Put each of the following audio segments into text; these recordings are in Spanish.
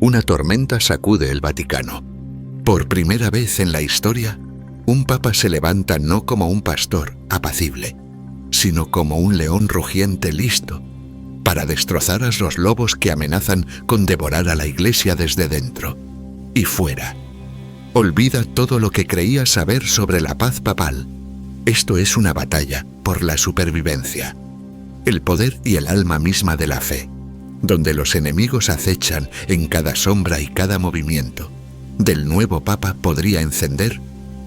Una tormenta sacude el Vaticano. Por primera vez en la historia, un papa se levanta no como un pastor apacible, sino como un león rugiente listo para destrozar a los lobos que amenazan con devorar a la Iglesia desde dentro y fuera. Olvida todo lo que creías saber sobre la paz papal. Esto es una batalla por la supervivencia, el poder y el alma misma de la fe, donde los enemigos acechan en cada sombra y cada movimiento. Del nuevo Papa podría encender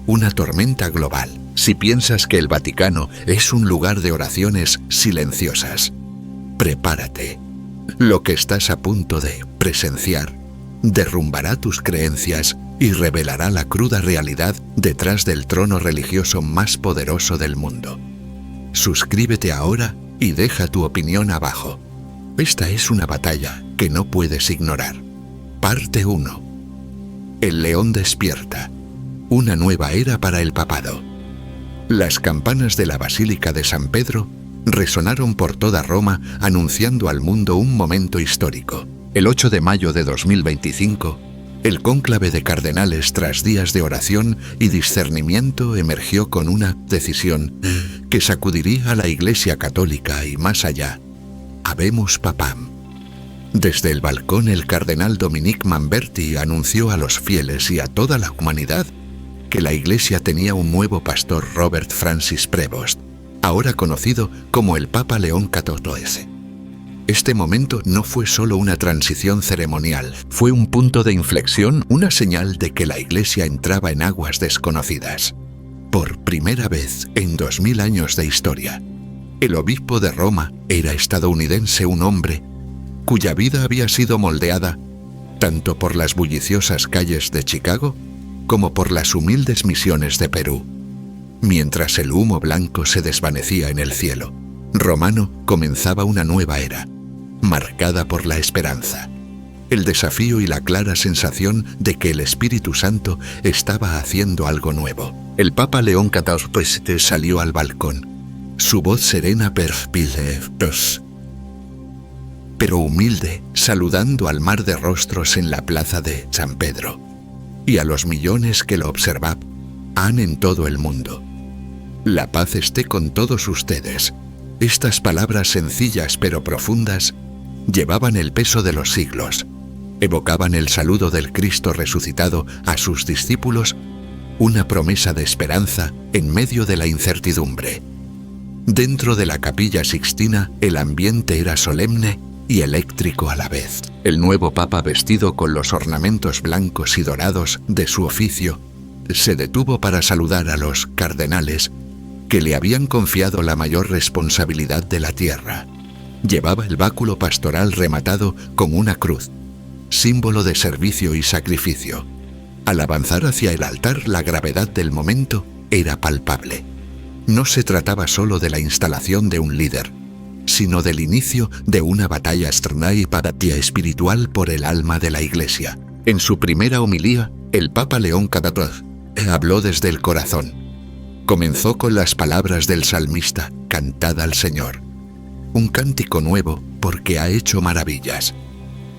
una tormenta global. Si piensas que el Vaticano es un lugar de oraciones silenciosas, prepárate. Lo que estás a punto de presenciar derrumbará tus creencias y revelará la cruda realidad detrás del trono religioso más poderoso del mundo. Suscríbete ahora y deja tu opinión abajo. Esta es una batalla que no puedes ignorar. Parte 1. El león despierta. Una nueva era para el papado. Las campanas de la Basílica de San Pedro resonaron por toda Roma anunciando al mundo un momento histórico. El 8 de mayo de 2025, el cónclave de cardenales, tras días de oración y discernimiento, emergió con una decisión que sacudiría a la Iglesia Católica y más allá. Habemus Papam. Desde el balcón, el cardenal Dominique Manberti anunció a los fieles y a toda la humanidad que la Iglesia tenía un nuevo pastor, Robert Francis Prevost, ahora conocido como el Papa León XIV. Este momento no fue solo una transición ceremonial, fue un punto de inflexión, una señal de que la Iglesia entraba en aguas desconocidas. Por primera vez en 2000 años de historia, el obispo de Roma era estadounidense, un hombre cuya vida había sido moldeada tanto por las bulliciosas calles de Chicago como por las humildes misiones de Perú. Mientras el humo blanco se desvanecía en el cielo, Romano comenzaba una nueva era, marcada por la esperanza, el desafío y la clara sensación de que el Espíritu Santo estaba haciendo algo nuevo. El Papa León XIV salió al balcón, su voz serena pero humilde, saludando al mar de rostros en la plaza de San Pedro, y a los millones que lo observaban en todo el mundo. La paz esté con todos ustedes. Estas palabras sencillas pero profundas llevaban el peso de los siglos, evocaban el saludo del Cristo resucitado a sus discípulos, una promesa de esperanza en medio de la incertidumbre. Dentro de la Capilla Sixtina, el ambiente era solemne y eléctrico a la vez. El nuevo Papa, vestido con los ornamentos blancos y dorados de su oficio, se detuvo para saludar a los cardenales que le habían confiado la mayor responsabilidad de la tierra. Llevaba el báculo pastoral rematado con una cruz, símbolo de servicio y sacrificio. Al avanzar hacia el altar, la gravedad del momento era palpable. No se trataba solo de la instalación de un líder, sino del inicio de una batalla externa y batalla espiritual por el alma de la Iglesia. En su primera homilía, el Papa León XIV habló desde el corazón. Comenzó con las palabras del salmista, cantad al Señor. Un cántico nuevo porque ha hecho maravillas.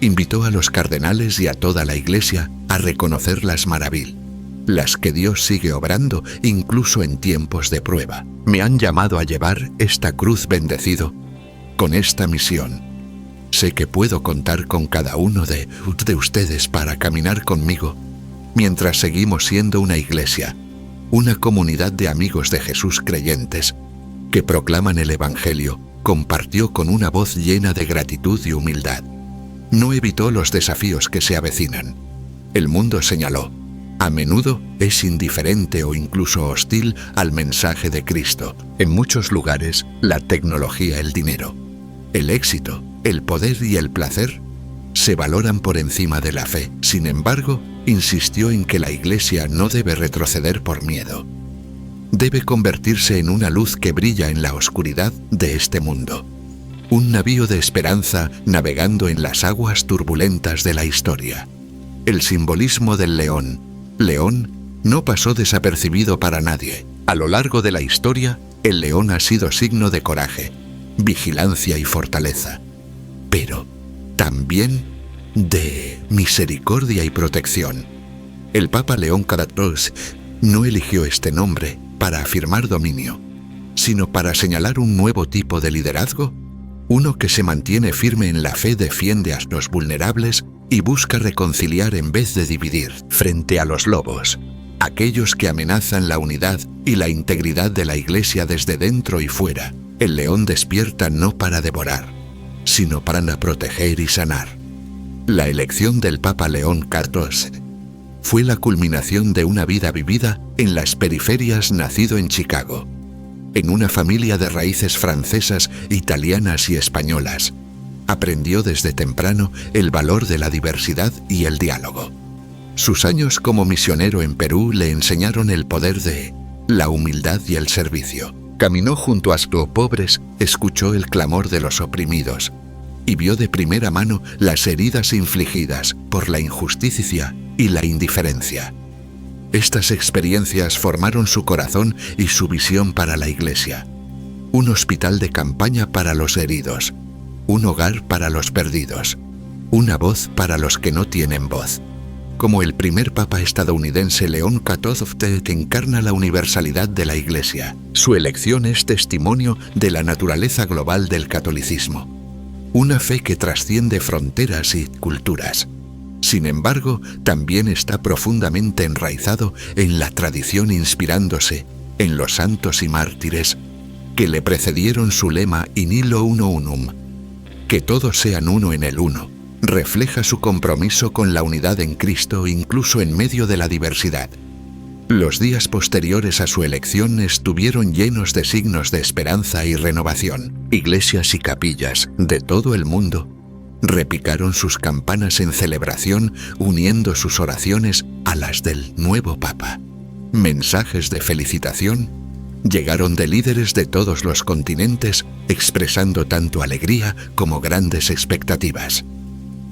Invitó a los cardenales y a toda la Iglesia a reconocer las maravillas, las que Dios sigue obrando incluso en tiempos de prueba. Me han llamado a llevar esta cruz bendecido con esta misión. Sé que puedo contar con cada uno de ustedes para caminar conmigo mientras seguimos siendo una iglesia, una comunidad de amigos de Jesús creyentes que proclaman el Evangelio. Compartió con una voz llena de gratitud y humildad. No evitó los desafíos que se avecinan. El mundo, señaló, a menudo es indiferente o incluso hostil al mensaje de Cristo. En muchos lugares, la tecnología, el dinero, el éxito, el poder y el placer se valoran por encima de la fe. Sin embargo, insistió en que la Iglesia no debe retroceder por miedo. Debe convertirse en una luz que brilla en la oscuridad de este mundo. Un navío de esperanza navegando en las aguas turbulentas de la historia. El simbolismo del león no pasó desapercibido para nadie. A lo largo de la historia, el león ha sido signo de coraje, vigilancia y fortaleza. Pero también de misericordia y protección. El Papa León XIV no eligió este nombre para afirmar dominio, sino para señalar un nuevo tipo de liderazgo, uno que se mantiene firme en la fe, defiende a los vulnerables y busca reconciliar en vez de dividir. Frente a los lobos, aquellos que amenazan la unidad y la integridad de la Iglesia desde dentro y fuera, el león despierta no para devorar, sino para proteger y sanar. La elección del Papa León XIV fue la culminación de una vida vivida en las periferias. Nacido en Chicago, en una familia de raíces francesas, italianas y españolas, aprendió desde temprano el valor de la diversidad y el diálogo. Sus años como misionero en Perú le enseñaron el poder de la humildad y el servicio. Caminó junto a los pobres, escuchó el clamor de los oprimidos y vio de primera mano las heridas infligidas por la injusticia y la indiferencia. Estas experiencias formaron su corazón y su visión para la Iglesia. Un hospital de campaña para los heridos, un hogar para los perdidos, una voz para los que no tienen voz. Como el primer Papa estadounidense, León XIV encarna la universalidad de la Iglesia. Su elección es testimonio de la naturaleza global del catolicismo, una fe que trasciende fronteras y culturas. Sin embargo, también está profundamente enraizado en la tradición, inspirándose en los santos y mártires que le precedieron. Su lema In illo uno unum, que todos sean uno en el uno, refleja su compromiso con la unidad en Cristo incluso en medio de la diversidad. Los días posteriores a su elección estuvieron llenos de signos de esperanza y renovación. Iglesias y capillas de todo el mundo repicaron sus campanas en celebración, uniendo sus oraciones a las del nuevo Papa. Mensajes de felicitación llegaron de líderes de todos los continentes, expresando tanto alegría como grandes expectativas.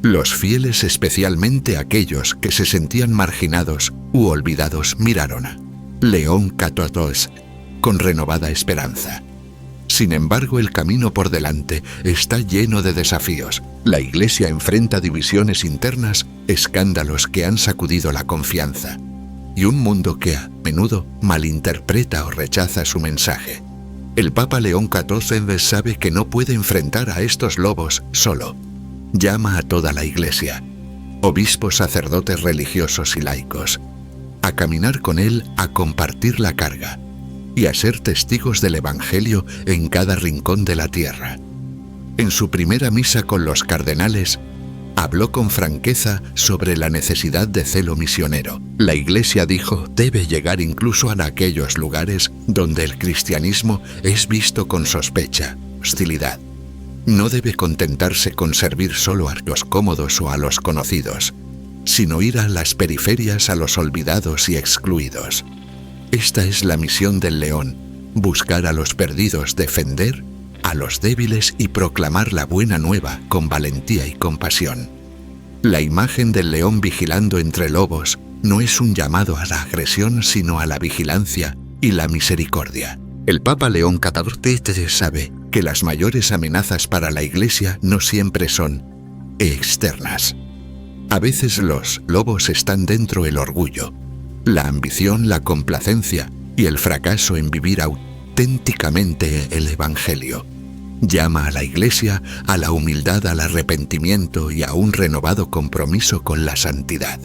Los fieles, especialmente aquellos que se sentían marginados u olvidados, miraron a León XIV con renovada esperanza. Sin embargo, el camino por delante está lleno de desafíos. La Iglesia enfrenta divisiones internas, escándalos que han sacudido la confianza, y un mundo que a menudo malinterpreta o rechaza su mensaje. El Papa León XIV sabe que no puede enfrentar a estos lobos solo. Llama a toda la Iglesia, obispos, sacerdotes religiosos y laicos, a caminar con él, a compartir la carga y a ser testigos del Evangelio en cada rincón de la tierra. En su primera misa con los cardenales, habló con franqueza sobre la necesidad de celo misionero. La Iglesia, dijo, debe llegar incluso a aquellos lugares donde el cristianismo es visto con sospecha, hostilidad. No debe contentarse con servir solo a los cómodos o a los conocidos, sino ir a las periferias, a los olvidados y excluidos. Esta es la misión del león: buscar a los perdidos, defender a los débiles y proclamar la buena nueva con valentía y compasión. La imagen del león vigilando entre lobos no es un llamado a la agresión, sino a la vigilancia y la misericordia. El Papa León XIV sabe que las mayores amenazas para la Iglesia no siempre son externas. A veces los lobos están dentro: el orgullo, la ambición, la complacencia y el fracaso en vivir auténticamente el Evangelio. Llama a la Iglesia a la humildad, al arrepentimiento y a un renovado compromiso con la santidad.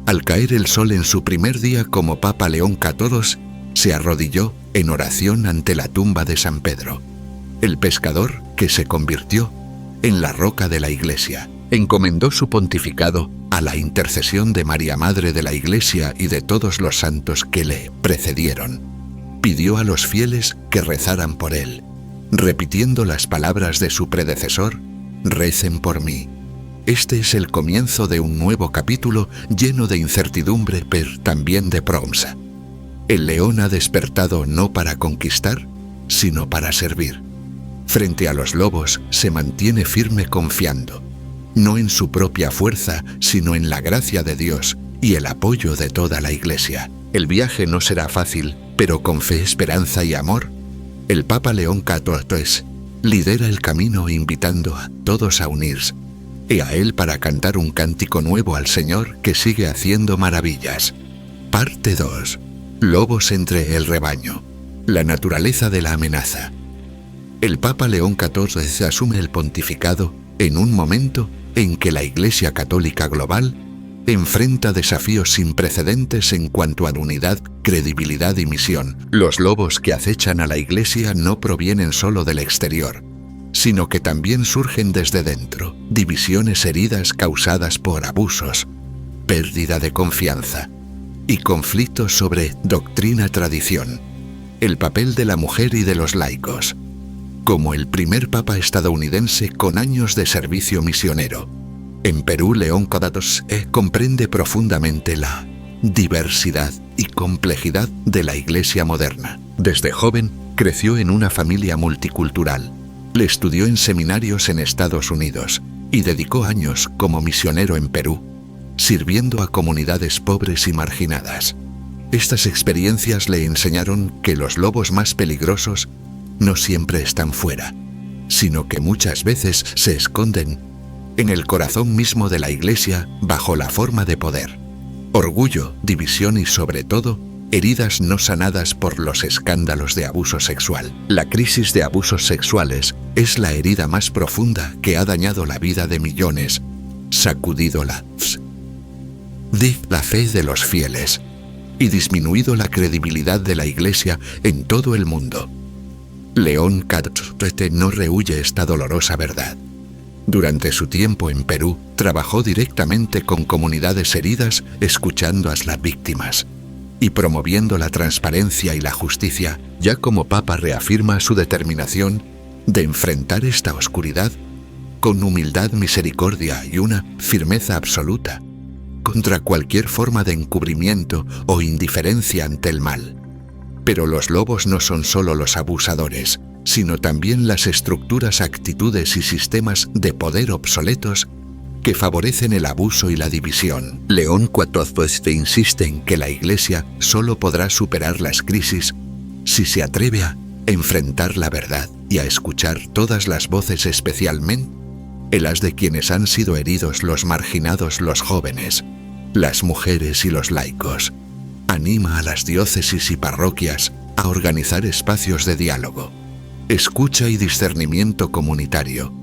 Al caer el sol en su primer día como Papa, León XIV se arrodilló en oración ante la tumba de San Pedro, el pescador que se convirtió en la roca de la Iglesia. Encomendó su pontificado a la intercesión de María, Madre de la Iglesia, y de todos los santos que le precedieron. Pidió a los fieles que rezaran por él, repitiendo las palabras de su predecesor: recen por mí. Este es el comienzo de un nuevo capítulo lleno de incertidumbre, pero también de promesa. El león ha despertado no para conquistar, sino para servir. Frente a los lobos se mantiene firme, confiando no en su propia fuerza, sino en la gracia de Dios y el apoyo de toda la Iglesia. El viaje no será fácil, pero con fe, esperanza y amor, el Papa León XIV lidera el camino, invitando a todos a unirse y a él para cantar un cántico nuevo al Señor que sigue haciendo maravillas. Parte 2. Lobos entre el rebaño. La naturaleza de la amenaza. El Papa León XIV asume el pontificado en un momento en que la Iglesia Católica global enfrenta desafíos sin precedentes en cuanto a unidad, credibilidad y misión. Los lobos que acechan a la Iglesia no provienen solo del exterior, sino que también surgen desde dentro. Divisiones heridas causadas por abusos, pérdida de confianza y conflictos sobre doctrina-tradición. El papel de la mujer y de los laicos. Como el primer papa estadounidense con años de servicio misionero, en Perú León XIV comprende profundamente la diversidad y complejidad de la Iglesia moderna. Desde joven creció en una familia multicultural. Le estudió en seminarios en Estados Unidos y dedicó años como misionero en Perú, sirviendo a comunidades pobres y marginadas. Estas experiencias le enseñaron que los lobos más peligrosos no siempre están fuera, sino que muchas veces se esconden en el corazón mismo de la Iglesia bajo la forma de poder, orgullo, división y sobre todo, heridas no sanadas por los escándalos de abuso sexual. La crisis de abusos sexuales es la herida más profunda que ha dañado la vida de millones, sacudido la fe de los fieles y disminuido la credibilidad de la Iglesia en todo el mundo. León XIV no rehúye esta dolorosa verdad. Durante su tiempo en Perú, trabajó directamente con comunidades heridas, escuchando a las víctimas y promoviendo la transparencia y la justicia. Ya como Papa reafirma su determinación de enfrentar esta oscuridad con humildad, misericordia y una firmeza absoluta contra cualquier forma de encubrimiento o indiferencia ante el mal. Pero los lobos no son solo los abusadores, sino también las estructuras, actitudes y sistemas de poder obsoletos que favorecen el abuso y la división. León XIV insiste en que la Iglesia solo podrá superar las crisis si se atreve a enfrentar la verdad y a escuchar todas las voces, especialmente las de quienes han sido heridos, los marginados, los jóvenes, las mujeres y los laicos. Anima a las diócesis y parroquias a organizar espacios de diálogo, escucha y discernimiento comunitario,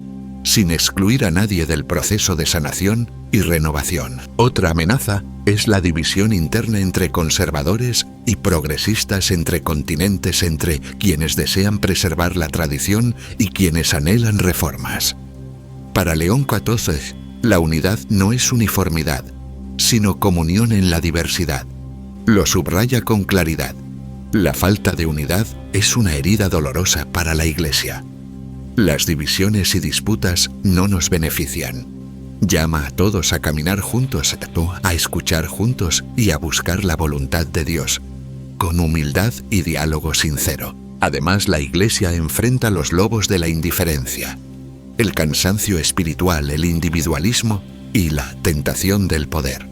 sin excluir a nadie del proceso de sanación y renovación. Otra amenaza es la división interna entre conservadores y progresistas, entre continentes, entre quienes desean preservar la tradición y quienes anhelan reformas. Para León XIV, la unidad no es uniformidad, sino comunión en la diversidad. Lo subraya con claridad. La falta de unidad es una herida dolorosa para la Iglesia. Las divisiones y disputas no nos benefician. Llama a todos a caminar juntos, a escuchar juntos y a buscar la voluntad de Dios, con humildad y diálogo sincero. Además, la Iglesia enfrenta los lobos de la indiferencia, el cansancio espiritual, el individualismo y la tentación del poder.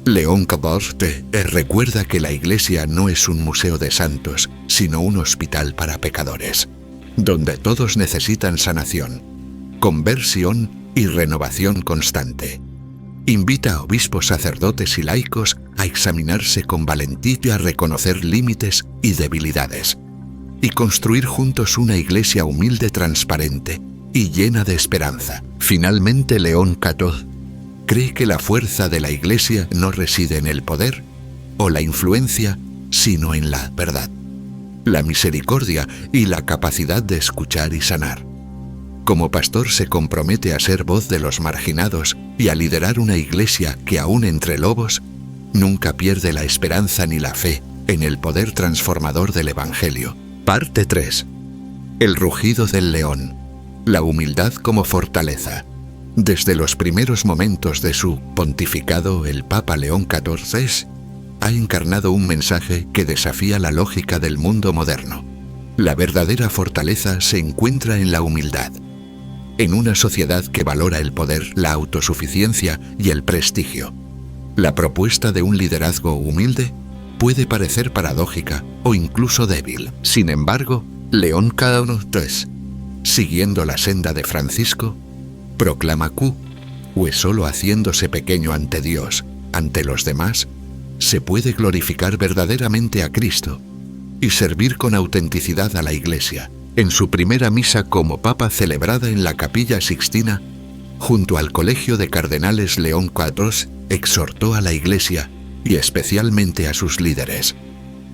León XIV recuerda que la Iglesia no es un museo de santos, sino un hospital para pecadores, donde todos necesitan sanación, conversión y renovación constante. Invita a obispos, sacerdotes y laicos a examinarse con valentía, a reconocer límites y debilidades, y construir juntos una Iglesia humilde, transparente y llena de esperanza. Finalmente, León XIV cree que la fuerza de la Iglesia no reside en el poder o la influencia, sino en la verdad, la misericordia y la capacidad de escuchar y sanar. Como pastor se compromete a ser voz de los marginados y a liderar una Iglesia que, aún entre lobos, nunca pierde la esperanza ni la fe en el poder transformador del Evangelio. Parte 3. El rugido del león. La humildad como fortaleza. Desde los primeros momentos de su pontificado, el Papa León XIV ha encarnado un mensaje que desafía la lógica del mundo moderno. La verdadera fortaleza se encuentra en la humildad. En una sociedad que valora el poder, la autosuficiencia y el prestigio, la propuesta de un liderazgo humilde puede parecer paradójica o incluso débil. Sin embargo, León XIV, siguiendo la senda de Francisco, proclama pues solo haciéndose pequeño ante Dios, ante los demás, se puede glorificar verdaderamente a Cristo y servir con autenticidad a la Iglesia. En su primera misa como Papa celebrada en la Capilla Sixtina, junto al Colegio de Cardenales León XIV, exhortó a la Iglesia, y especialmente a sus líderes,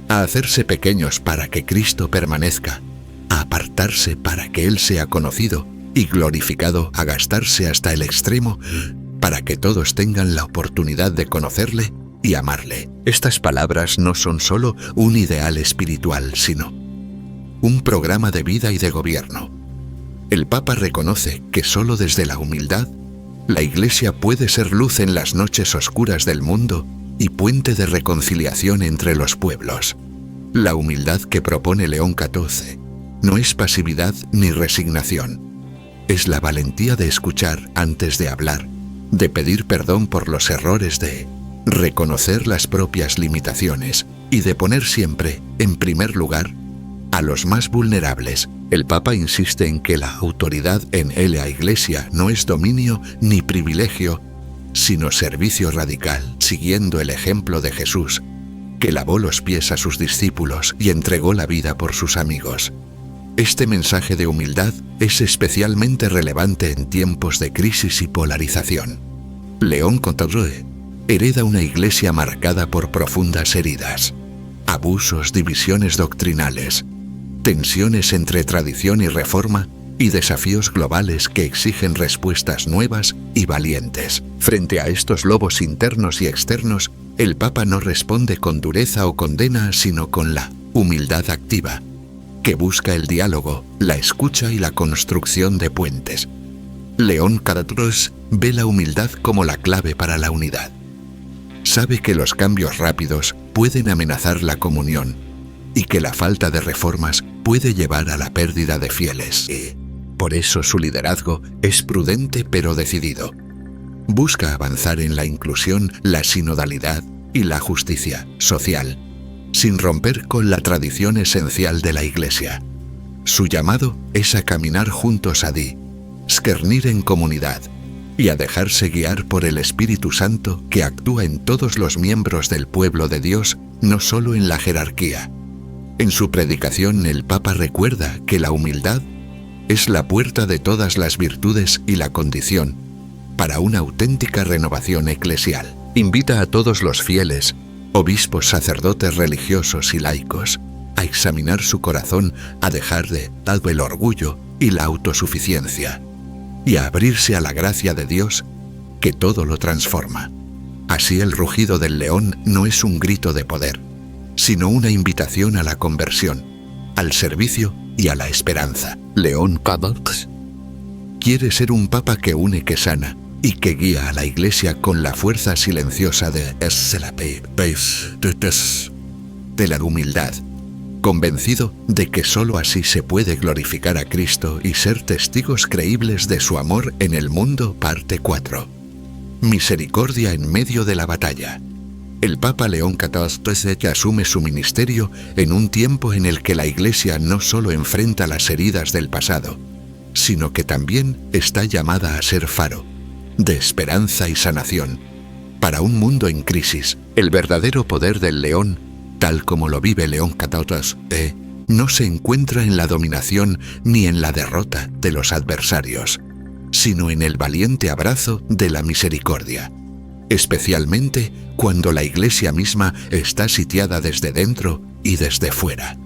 a hacerse pequeños para que Cristo permanezca, a apartarse para que Él sea conocido y glorificado, a gastarse hasta el extremo para que todos tengan la oportunidad de conocerle y amarle. Estas palabras no son solo un ideal espiritual, sino un programa de vida y de gobierno. El Papa reconoce que solo desde la humildad, la Iglesia puede ser luz en las noches oscuras del mundo y puente de reconciliación entre los pueblos. La humildad que propone León XIV no es pasividad ni resignación. Es la valentía de escuchar antes de hablar, de pedir perdón por los errores, de reconocer las propias limitaciones y de poner siempre, en primer lugar, a los más vulnerables. El Papa insiste en que la autoridad en la Iglesia no es dominio ni privilegio, sino servicio radical, siguiendo el ejemplo de Jesús, que lavó los pies a sus discípulos y entregó la vida por sus amigos. Este mensaje de humildad es especialmente relevante en tiempos de crisis y polarización. León XIV hereda una Iglesia marcada por profundas heridas, abusos, divisiones doctrinales, tensiones entre tradición y reforma y desafíos globales que exigen respuestas nuevas y valientes. Frente a estos lobos internos y externos, el Papa no responde con dureza o condena, sino con la humildad activa, que busca el diálogo, la escucha y la construcción de puentes. León XIV ve la humildad como la clave para la unidad. Sabe que los cambios rápidos pueden amenazar la comunión y que la falta de reformas puede llevar a la pérdida de fieles. Por eso su liderazgo es prudente pero decidido. Busca avanzar en la inclusión, la sinodalidad y la justicia social, sin romper con la tradición esencial de la Iglesia. Su llamado es a caminar juntos a discernir en comunidad y a dejarse guiar por el Espíritu Santo que actúa en todos los miembros del pueblo de Dios, no solo en la jerarquía. En su predicación, el Papa recuerda que la humildad es la puerta de todas las virtudes y la condición para una auténtica renovación eclesial. Invita a todos los fieles, obispos, sacerdotes religiosos y laicos, a examinar su corazón, a dejar de lado el orgullo y la autosuficiencia, y a abrirse a la gracia de Dios, que todo lo transforma. Así el rugido del león no es un grito de poder, sino una invitación a la conversión, al servicio y a la esperanza. León XIV quiere ser un papa que une, que sana y que guía a la Iglesia con la fuerza silenciosa de la humildad, convencido de que sólo así se puede glorificar a Cristo y ser testigos creíbles de su amor en el mundo. Parte 4. Misericordia en medio de la batalla. El Papa León XIV asume su ministerio en un tiempo en el que la Iglesia no solo enfrenta las heridas del pasado, sino que también está llamada a ser faro de esperanza y sanación para un mundo en crisis. El verdadero poder del león, tal como lo vive León XIV, no se encuentra en la dominación ni en la derrota de los adversarios, sino en el valiente abrazo de la misericordia, especialmente cuando la Iglesia misma está sitiada desde dentro y desde fuera.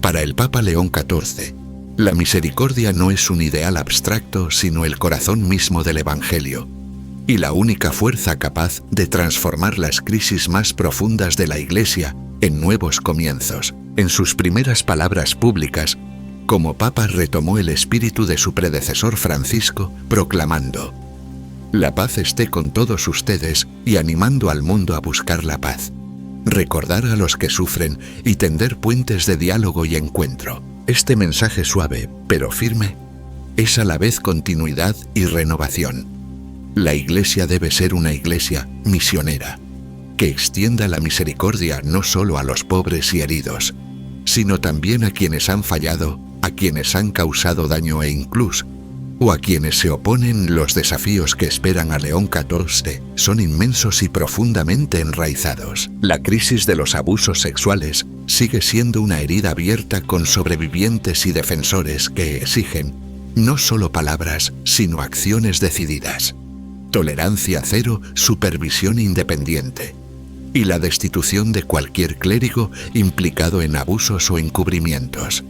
Para el Papa León XIV, la misericordia no es un ideal abstracto, sino el corazón mismo del Evangelio, y la única fuerza capaz de transformar las crisis más profundas de la Iglesia en nuevos comienzos. En sus primeras palabras públicas, como Papa, retomó el espíritu de su predecesor Francisco, proclamando: «La paz esté con todos ustedes», y animando al mundo a buscar la paz, recordar a los que sufren y tender puentes de diálogo y encuentro. Este mensaje suave, pero firme, es a la vez continuidad y renovación. La Iglesia debe ser una Iglesia misionera, que extienda la misericordia no solo a los pobres y heridos, sino también a quienes han fallado, a quienes han causado daño e incluso o a quienes se oponen, los desafíos que esperan a León XIV son inmensos y profundamente enraizados. La crisis de los abusos sexuales sigue siendo una herida abierta con sobrevivientes y defensores que exigen no solo palabras, sino acciones decididas. Tolerancia cero, supervisión independiente y la destitución de cualquier clérigo implicado en abusos o encubrimientos.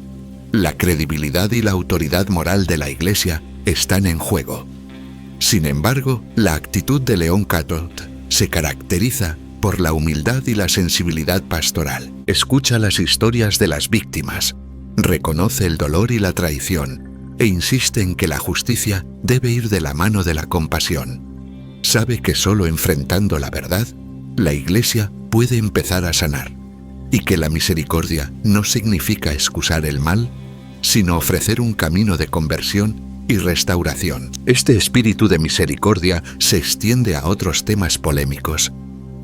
La credibilidad y la autoridad moral de la Iglesia están en juego. Sin embargo, la actitud de León XIV se caracteriza por la humildad y la sensibilidad pastoral. Escucha las historias de las víctimas, reconoce el dolor y la traición, e insiste en que la justicia debe ir de la mano de la compasión. Sabe que solo enfrentando la verdad, la Iglesia puede empezar a sanar, y que la misericordia no significa excusar el mal, sino ofrecer un camino de conversión y restauración. Este espíritu de misericordia se extiende a otros temas polémicos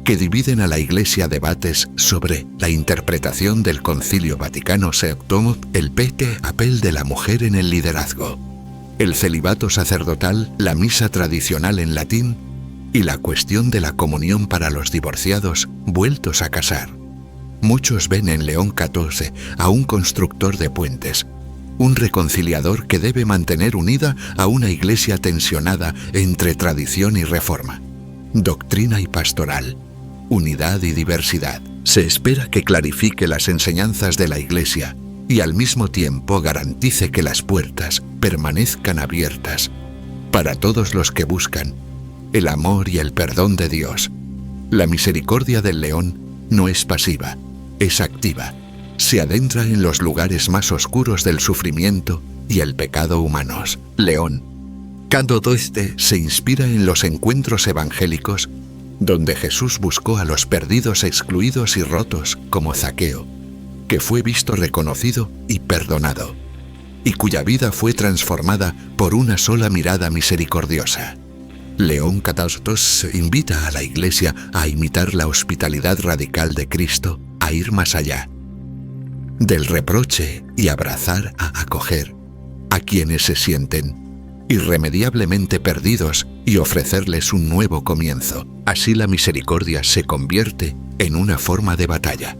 que dividen a la Iglesia. Debates sobre la interpretación del Concilio Vaticano II, el papel de la mujer en el liderazgo, el celibato sacerdotal, la misa tradicional en latín y la cuestión de la comunión para los divorciados vueltos a casar. Muchos ven en León XIV a un constructor de puentes, un reconciliador que debe mantener unida a una Iglesia tensionada entre tradición y reforma, doctrina y pastoral, unidad y diversidad. Se espera que clarifique las enseñanzas de la Iglesia y al mismo tiempo garantice que las puertas permanezcan abiertas para todos los que buscan el amor y el perdón de Dios. La misericordia del León no es pasiva, es activa. Se adentra en los lugares más oscuros del sufrimiento y el pecado humanos. León XIV se inspira en los encuentros evangélicos donde Jesús buscó a los perdidos, excluidos y rotos, como Zaqueo, que fue visto, reconocido y perdonado, y cuya vida fue transformada por una sola mirada misericordiosa. León XIV invita a la Iglesia a imitar la hospitalidad radical de Cristo, a ir más allá del reproche y abrazar, a acoger a quienes se sienten irremediablemente perdidos y ofrecerles un nuevo comienzo. Así la misericordia se convierte en una forma de batalla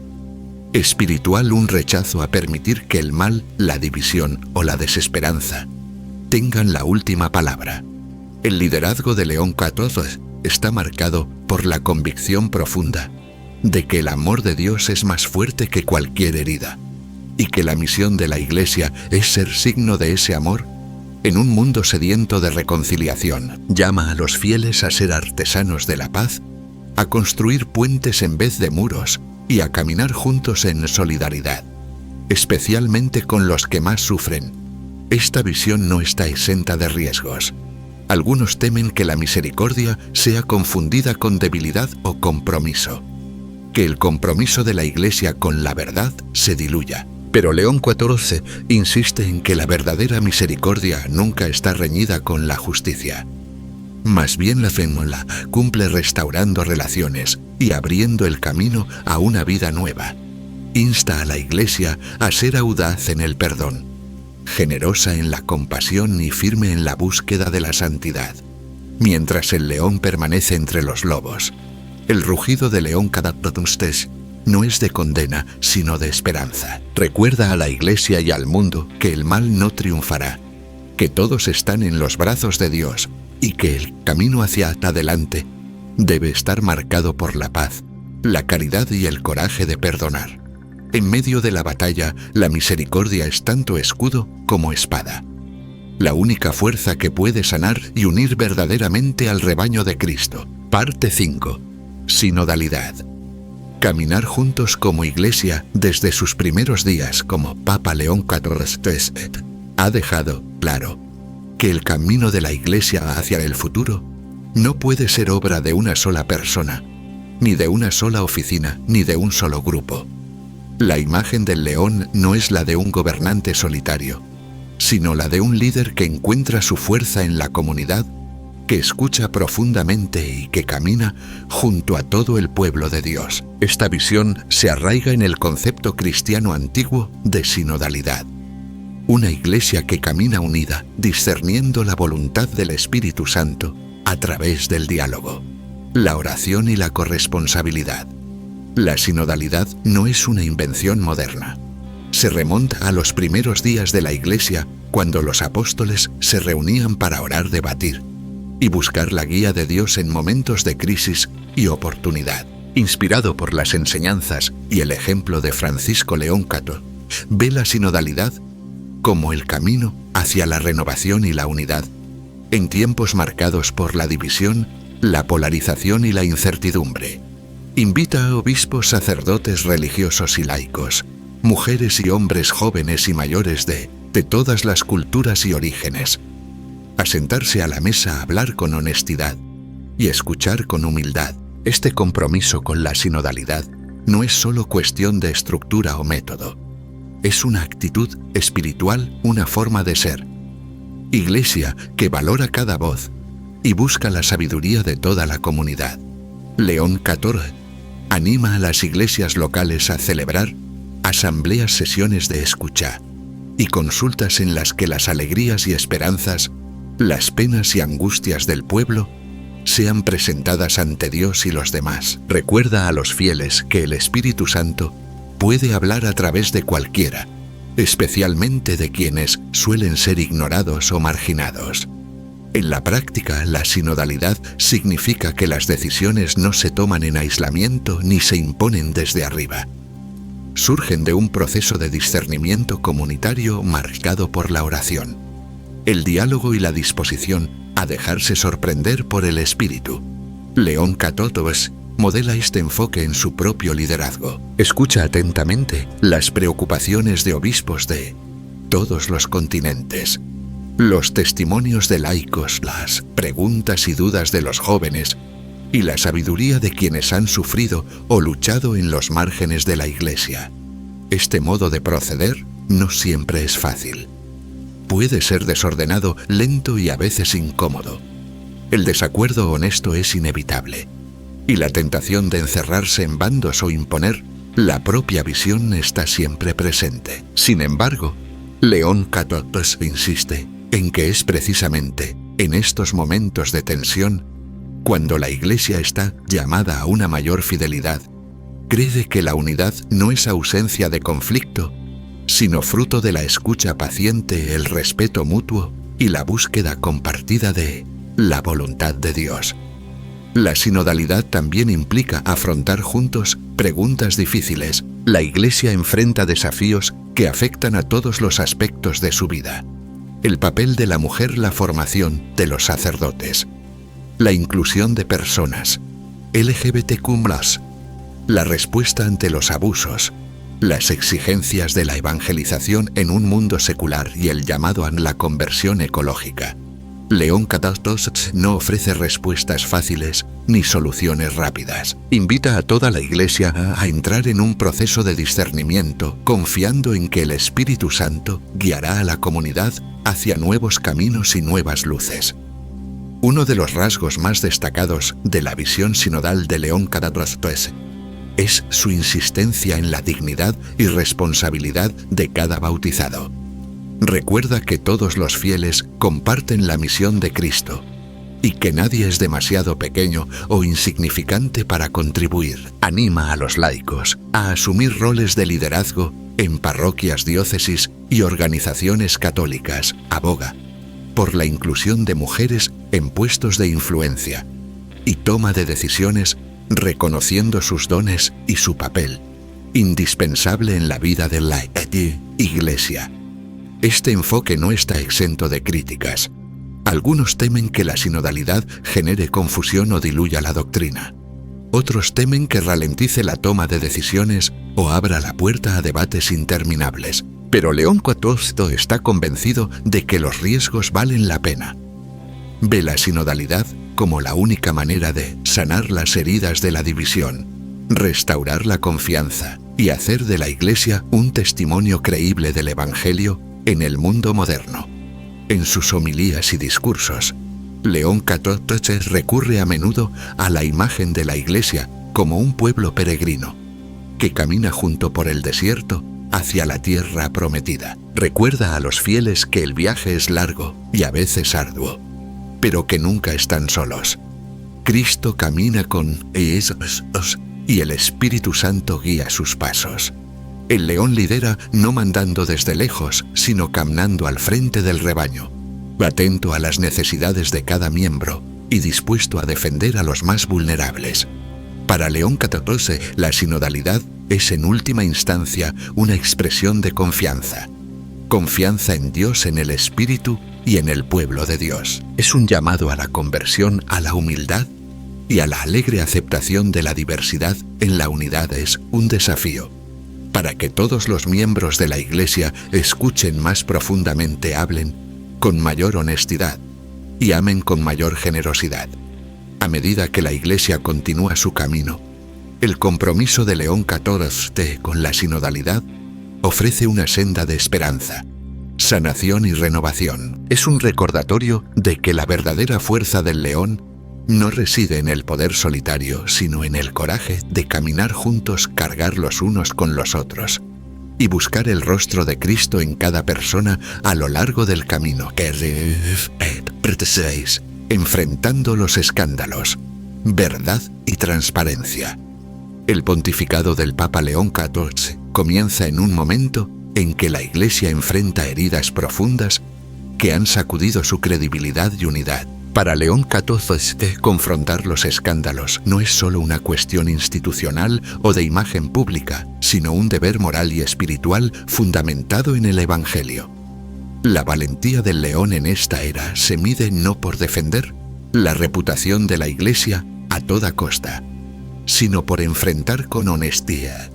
espiritual, un rechazo a permitir que el mal, la división o la desesperanza tengan la última palabra. El liderazgo de León XIV está marcado por la convicción profunda de que el amor de Dios es más fuerte que cualquier herida, y que la misión de la Iglesia es ser signo de ese amor en un mundo sediento de reconciliación. Llama a los fieles a ser artesanos de la paz, a construir puentes en vez de muros y a caminar juntos en solidaridad, especialmente con los que más sufren. Esta visión no está exenta de riesgos. Algunos temen que la misericordia sea confundida con debilidad o compromiso, que el compromiso de la Iglesia con la verdad se diluya. Pero León XIV insiste en que la verdadera misericordia nunca está reñida con la justicia. Más bien la fémula cumple restaurando relaciones y abriendo el camino a una vida nueva. Insta a la Iglesia a ser audaz en el perdón, generosa en la compasión y firme en la búsqueda de la santidad. Mientras el león permanece entre los lobos, el rugido de León XIV no es de condena, sino de esperanza. Recuerda a la Iglesia y al mundo que el mal no triunfará, que todos están en los brazos de Dios y que el camino hacia adelante debe estar marcado por la paz, la caridad y el coraje de perdonar. En medio de la batalla, la misericordia es tanto escudo como espada, la única fuerza que puede sanar y unir verdaderamente al rebaño de Cristo. Parte 5. Sinodalidad. Caminar juntos como Iglesia desde sus primeros días como Papa León XIV ha dejado claro que el camino de la Iglesia hacia el futuro no puede ser obra de una sola persona, ni de una sola oficina, ni de un solo grupo. La imagen del león no es la de un gobernante solitario, sino la de un líder que encuentra su fuerza en la comunidad, que escucha profundamente y que camina junto a todo el pueblo de Dios. Esta visión se arraiga en el concepto cristiano antiguo de sinodalidad, Una iglesia que camina unida, discerniendo la voluntad del Espíritu Santo a través del diálogo, la oración y la corresponsabilidad. La sinodalidad no es una invención moderna. Se remonta a los primeros días de la Iglesia, cuando los apóstoles se reunían para orar, debatir y buscar la guía de Dios en momentos de crisis y oportunidad. Inspirado por las enseñanzas y el ejemplo de Francisco León Cató, ve la sinodalidad como el camino hacia la renovación y la unidad, en tiempos marcados por la división, la polarización y la incertidumbre. Invita a obispos, sacerdotes religiosos y laicos, mujeres y hombres jóvenes y mayores de todas las culturas y orígenes, a sentarse a la mesa a hablar con honestidad y escuchar con humildad. Este compromiso con la sinodalidad no es solo cuestión de estructura o método. Es una actitud espiritual, una forma de ser. Iglesia que valora cada voz y busca la sabiduría de toda la comunidad. León XIV anima a las iglesias locales a celebrar asambleas, sesiones de escucha y consultas en las que las alegrías y esperanzas, las penas y angustias del pueblo sean presentadas ante Dios y los demás. Recuerda a los fieles que el Espíritu Santo puede hablar a través de cualquiera, especialmente de quienes suelen ser ignorados o marginados. En la práctica, la sinodalidad significa que las decisiones no se toman en aislamiento ni se imponen desde arriba. Surgen de un proceso de discernimiento comunitario marcado por la oración, el diálogo y la disposición a dejarse sorprender por el Espíritu. León XIV modela este enfoque en su propio liderazgo. Escucha atentamente las preocupaciones de obispos de todos los continentes, los testimonios de laicos, las preguntas y dudas de los jóvenes y la sabiduría de quienes han sufrido o luchado en los márgenes de la Iglesia. Este modo de proceder no siempre es fácil. Puede ser desordenado, lento y a veces incómodo. El desacuerdo honesto es inevitable, y la tentación de encerrarse en bandos o imponer la propia visión está siempre presente. Sin embargo, León XIV insiste en que es precisamente en estos momentos de tensión cuando la Iglesia está llamada a una mayor fidelidad. Cree que la unidad no es ausencia de conflicto, sino fruto de la escucha paciente, el respeto mutuo y la búsqueda compartida de la voluntad de Dios. La sinodalidad también implica afrontar juntos preguntas difíciles. La Iglesia enfrenta desafíos que afectan a todos los aspectos de su vida. El papel de la mujer, la formación de los sacerdotes, la inclusión de personas LGBTQ+, la respuesta ante los abusos, las exigencias de la evangelización en un mundo secular y el llamado a la conversión ecológica. León XIV no ofrece respuestas fáciles ni soluciones rápidas. Invita a toda la Iglesia a entrar en un proceso de discernimiento, confiando en que el Espíritu Santo guiará a la comunidad hacia nuevos caminos y nuevas luces. Uno de los rasgos más destacados de la visión sinodal de León XIV es su insistencia en la dignidad y responsabilidad de cada bautizado. Recuerda que todos los fieles comparten la misión de Cristo y que nadie es demasiado pequeño o insignificante para contribuir. Anima a los laicos a asumir roles de liderazgo en parroquias, diócesis y organizaciones católicas. Aboga por la inclusión de mujeres en puestos de influencia y toma de decisiones, reconociendo sus dones y su papel, indispensable en la vida de la Iglesia. Este enfoque no está exento de críticas. Algunos temen que la sinodalidad genere confusión o diluya la doctrina. Otros temen que ralentice la toma de decisiones o abra la puerta a debates interminables. Pero León XIV está convencido de que los riesgos valen la pena. Ve la sinodalidad como la única manera de sanar las heridas de la división, restaurar la confianza y hacer de la Iglesia un testimonio creíble del Evangelio en el mundo moderno. En sus homilías y discursos, León XIV recurre a menudo a la imagen de la Iglesia como un pueblo peregrino, que camina junto por el desierto hacia la tierra prometida. Recuerda a los fieles que el viaje es largo y a veces arduo, pero que nunca están solos. Cristo camina con ellos y el Espíritu Santo guía sus pasos. El león lidera no mandando desde lejos, sino caminando al frente del rebaño, atento a las necesidades de cada miembro y dispuesto a defender a los más vulnerables. Para León XIV, la sinodalidad es en última instancia una expresión de confianza. Confianza en Dios, en el Espíritu y en el pueblo de Dios. Es un llamado a la conversión, a la humildad y a la alegre aceptación de la diversidad en la unidad. Es un desafío para que todos los miembros de la Iglesia escuchen más profundamente, hablen con mayor honestidad y amen con mayor generosidad. A medida que la Iglesia continúa su camino, el compromiso de León XIV con la sinodalidad ofrece una senda de esperanza, sanación y renovación. Es un recordatorio de que la verdadera fuerza del león no reside en el poder solitario, sino en el coraje de caminar juntos, cargar los unos con los otros y buscar el rostro de Cristo en cada persona a lo largo del camino. Enfrentando los escándalos, verdad y transparencia. El pontificado del Papa León XIV comienza en un momento en que la Iglesia enfrenta heridas profundas que han sacudido su credibilidad y unidad. Para León XIV, confrontar los escándalos no es solo una cuestión institucional o de imagen pública, sino un deber moral y espiritual fundamentado en el Evangelio. La valentía del león en esta era se mide no por defender la reputación de la Iglesia a toda costa, sino por enfrentar con honestidad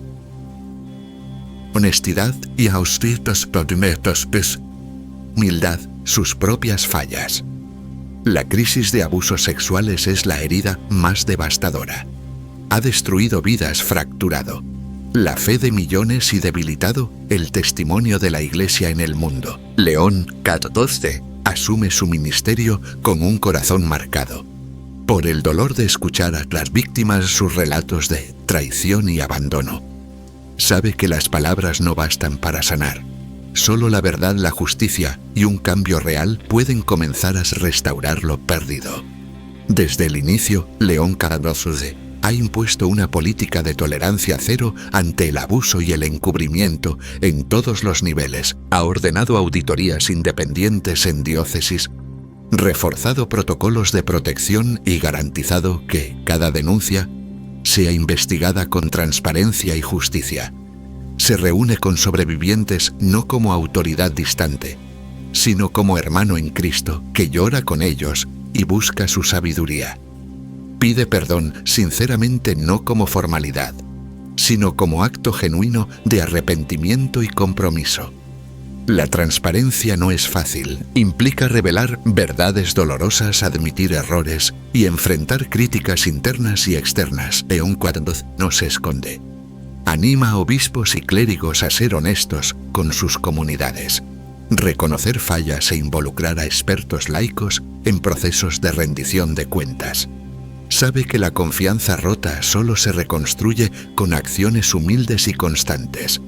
y humildad sus propias fallas. La crisis de abusos sexuales es la herida más devastadora. Ha destruido vidas, fracturado la fe de millones y debilitado el testimonio de la Iglesia en el mundo. León XIV asume su ministerio con un corazón marcado por el dolor de escuchar a las víctimas sus relatos de traición y abandono. Sabe que las palabras no bastan para sanar. Solo la verdad, la justicia y un cambio real pueden comenzar a restaurar lo perdido. Desde el inicio, León XIV ha impuesto una política de tolerancia cero ante el abuso y el encubrimiento en todos los niveles. Ha ordenado auditorías independientes en diócesis, reforzado protocolos de protección y garantizado que cada denuncia sea investigada con transparencia y justicia. Se reúne con sobrevivientes no como autoridad distante, sino como hermano en Cristo que llora con ellos y busca su sabiduría. Pide perdón sinceramente, no como formalidad, sino como acto genuino de arrepentimiento y compromiso. La transparencia no es fácil. Implica revelar verdades dolorosas, admitir errores y enfrentar críticas internas y externas. León XIV no se esconde. Anima a obispos y clérigos a ser honestos con sus comunidades, reconocer fallas e involucrar a expertos laicos en procesos de rendición de cuentas. Sabe que la confianza rota solo se reconstruye con acciones humildes y constantes.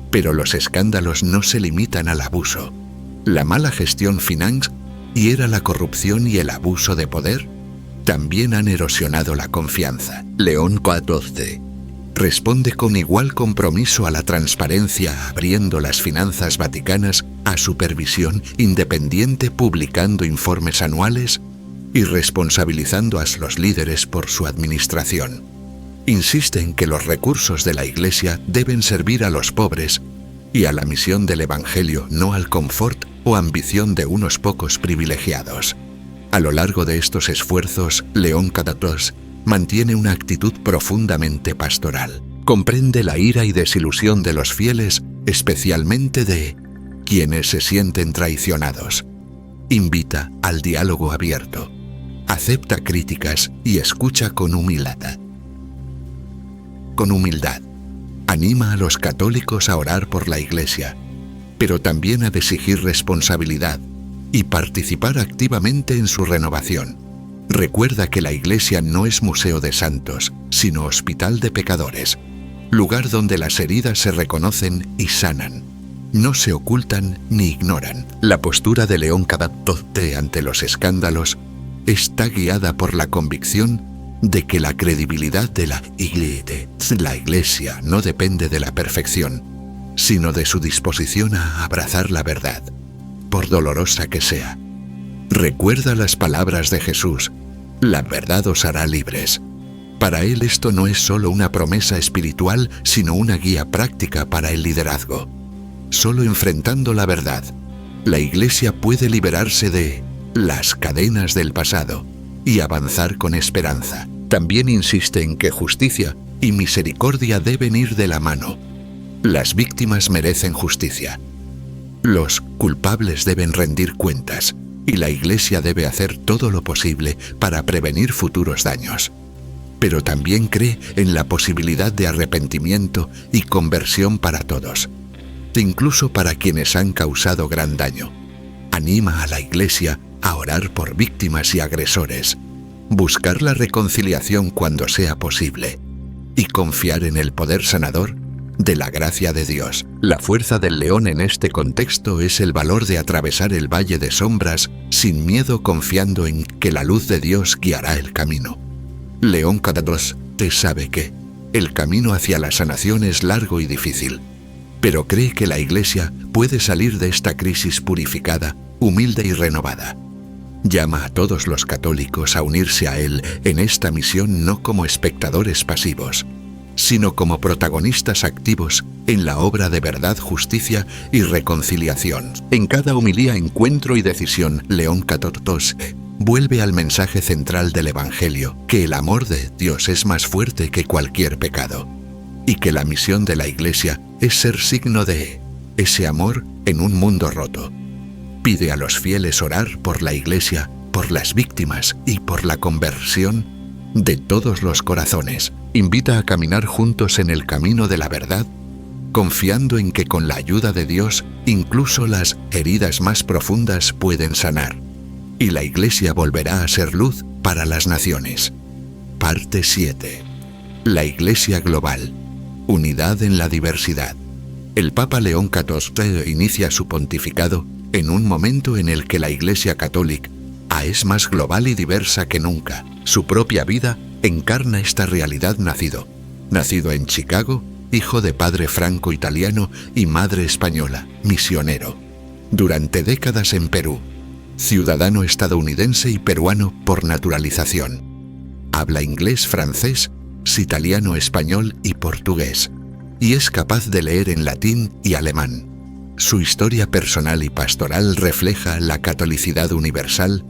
Pero los escándalos no se limitan al abuso. La mala gestión financiera hiera la corrupción y el abuso de poder también han erosionado la confianza. León XIV responde con igual compromiso a la transparencia, abriendo las finanzas vaticanas a supervisión independiente, publicando informes anuales y responsabilizando a los líderes por su administración. Insiste en que los recursos de la Iglesia deben servir a los pobres y a la misión del Evangelio, no al confort o ambición de unos pocos privilegiados. A lo largo de estos esfuerzos, León XIV mantiene una actitud profundamente pastoral. Comprende la ira y desilusión de los fieles, especialmente de quienes se sienten traicionados. Invita al diálogo abierto. Acepta críticas y escucha con humildad. Anima a los católicos a orar por la Iglesia, pero también a exigir responsabilidad y participar activamente en su renovación. Recuerda que la Iglesia no es museo de santos, sino hospital de pecadores. lugar donde las heridas se reconocen y sanan, no se ocultan ni ignoran. La postura de León XIV ante los escándalos está guiada por la convicción de que la credibilidad de la Iglesia no depende de la perfección, sino de su disposición a abrazar la verdad, por dolorosa que sea. Recuerda las palabras de Jesús: la verdad os hará libres. Para él esto no es solo una promesa espiritual, sino una guía práctica para el liderazgo. Solo enfrentando la verdad, la Iglesia puede liberarse de las cadenas del pasado y avanzar con esperanza. También insiste en que justicia y misericordia deben ir de la mano. Las víctimas merecen justicia. Los culpables deben rendir cuentas y la Iglesia debe hacer todo lo posible para prevenir futuros daños. Pero también cree en la posibilidad de arrepentimiento y conversión para todos, incluso para quienes han causado gran daño. Anima a la Iglesia a orar por víctimas y agresores, buscar la reconciliación cuando sea posible y confiar en el poder sanador de la gracia de Dios. La fuerza del león en este contexto es el valor de atravesar el valle de sombras sin miedo, confiando en que la luz de Dios guiará el camino. León XIV sabe que el camino hacia la sanación es largo y difícil, pero cree que la Iglesia puede salir de esta crisis purificada, humilde y renovada. Llama a todos los católicos a unirse a él en esta misión, no como espectadores pasivos, sino como protagonistas activos en la obra de verdad, justicia y reconciliación. En cada homilía, encuentro y decisión, León XIV vuelve al mensaje central del Evangelio, que el amor de Dios es más fuerte que cualquier pecado, y que la misión de la Iglesia es ser signo de ese amor en un mundo roto. Pide a los fieles orar por la Iglesia, por las víctimas y por la conversión de todos los corazones. Invita a caminar juntos en el camino de la verdad, confiando en que con la ayuda de Dios incluso las heridas más profundas pueden sanar, y la Iglesia volverá a ser luz para las naciones. Parte 7. La Iglesia global. Unidad en la diversidad. El Papa León XIV inicia su pontificado en un momento en el que la Iglesia católica es más global y diversa que nunca. Su propia vida encarna esta realidad. Nacido en Chicago, hijo de padre franco-italiano y madre española, misionero. Durante décadas en Perú, ciudadano estadounidense y peruano por naturalización. Habla inglés, francés, italiano, español y portugués, y es capaz de leer en latín y alemán. Su historia personal y pastoral refleja la catolicidad universal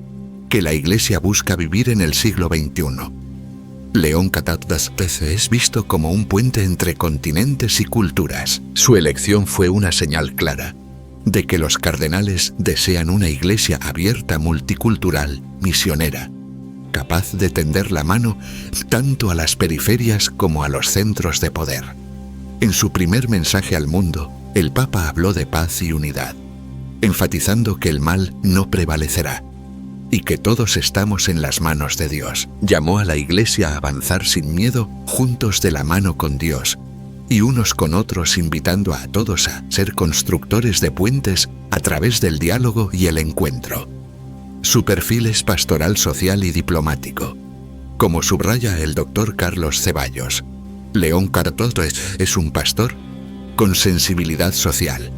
que la Iglesia busca vivir en el siglo XXI. León XIV es visto como un puente entre continentes y culturas. Su elección fue una señal clara de que los cardenales desean una Iglesia abierta, multicultural, misionera, capaz de tender la mano tanto a las periferias como a los centros de poder. En su primer mensaje al mundo, el Papa habló de paz y unidad, enfatizando que el mal no prevalecerá y que todos estamos en las manos de Dios. Llamó a la Iglesia a avanzar sin miedo, juntos de la mano con Dios y unos con otros, invitando a todos a ser constructores de puentes a través del diálogo y el encuentro. Su perfil es pastoral, social y diplomático. Como subraya el doctor Carlos Ceballos, León XIV es un pastor con sensibilidad social,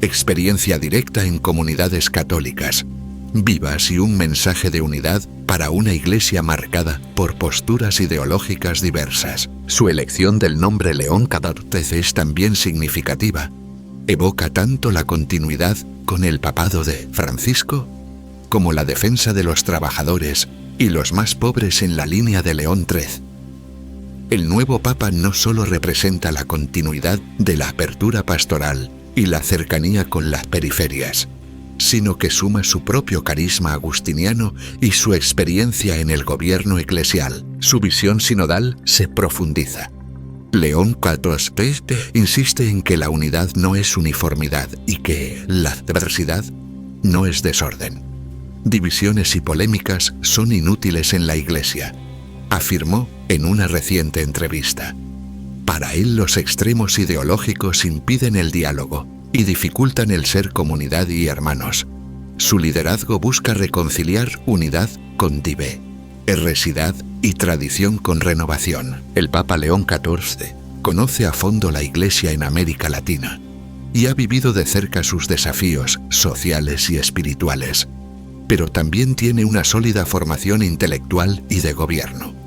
experiencia directa en comunidades católicas vivas y un mensaje de unidad para una Iglesia marcada por posturas ideológicas diversas. Su elección del nombre León XIV es también significativa. Evoca tanto la continuidad con el papado de Francisco como la defensa de los trabajadores y los más pobres en la línea de León XIII. El nuevo Papa no solo representa la continuidad de la apertura pastoral y la cercanía con las periferias, sino que suma su propio carisma agustiniano y su experiencia en el gobierno eclesial. Su visión sinodal se profundiza. León XIV insiste en que la unidad no es uniformidad y que la diversidad no es desorden. Divisiones y polémicas son inútiles en la Iglesia, afirmó en una reciente entrevista. Para él los extremos ideológicos impiden el diálogo y dificultan el ser comunidad y hermanos. Su liderazgo busca reconciliar unidad con divé, herresidad y tradición con renovación. El Papa León XIV conoce a fondo la Iglesia en América Latina y ha vivido de cerca sus desafíos sociales y espirituales, pero también tiene una sólida formación intelectual y de gobierno.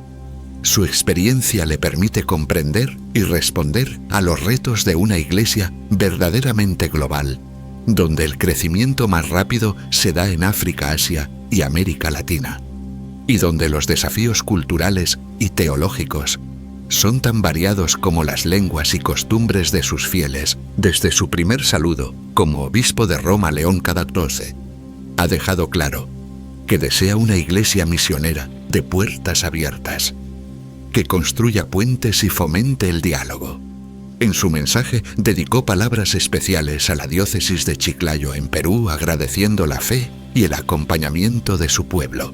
Su experiencia le permite comprender y responder a los retos de una Iglesia verdaderamente global, donde el crecimiento más rápido se da en África, Asia y América Latina, y donde los desafíos culturales y teológicos son tan variados como las lenguas y costumbres de sus fieles. Desde su primer saludo como obispo de Roma, León XIV ha dejado claro que desea una Iglesia misionera de puertas abiertas, que construya puentes y fomente el diálogo. En su mensaje dedicó palabras especiales a la diócesis de Chiclayo en Perú, agradeciendo la fe y el acompañamiento de su pueblo.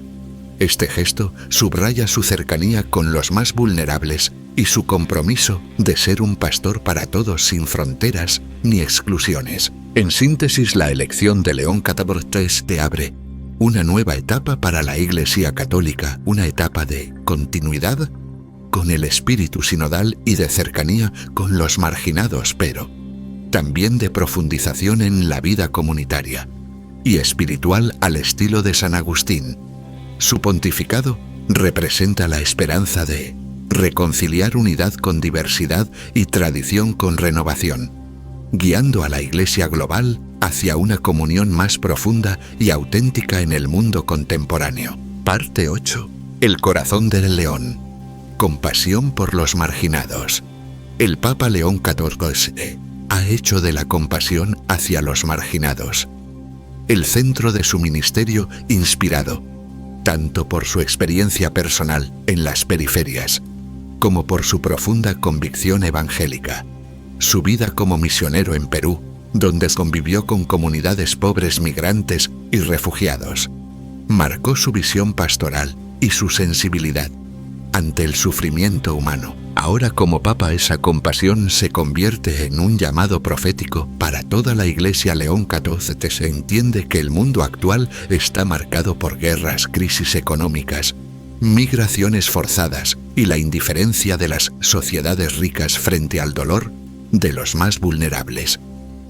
Este gesto subraya su cercanía con los más vulnerables y su compromiso de ser un pastor para todos sin fronteras ni exclusiones. En síntesis, la elección de León XIV te abre una nueva etapa para la Iglesia Católica, una etapa de continuidad con el espíritu sinodal y de cercanía con los marginados, pero también de profundización en la vida comunitaria y espiritual al estilo de San Agustín. Su pontificado representa la esperanza de reconciliar unidad con diversidad y tradición con renovación, guiando a la Iglesia global hacia una comunión más profunda y auténtica en el mundo contemporáneo. Parte 8. El corazón del león. Compasión por los marginados. El Papa León XIV ha hecho de la compasión hacia los marginados el centro de su ministerio, inspirado tanto por su experiencia personal en las periferias como por su profunda convicción evangélica. Su vida como misionero en Perú, donde convivió con comunidades pobres, migrantes y refugiados, marcó su visión pastoral y su sensibilidad ante el sufrimiento humano. Ahora, como Papa, esa compasión se convierte en un llamado profético para toda la Iglesia. León XIV se entiende que el mundo actual está marcado por guerras, crisis económicas, migraciones forzadas y la indiferencia de las sociedades ricas frente al dolor de los más vulnerables.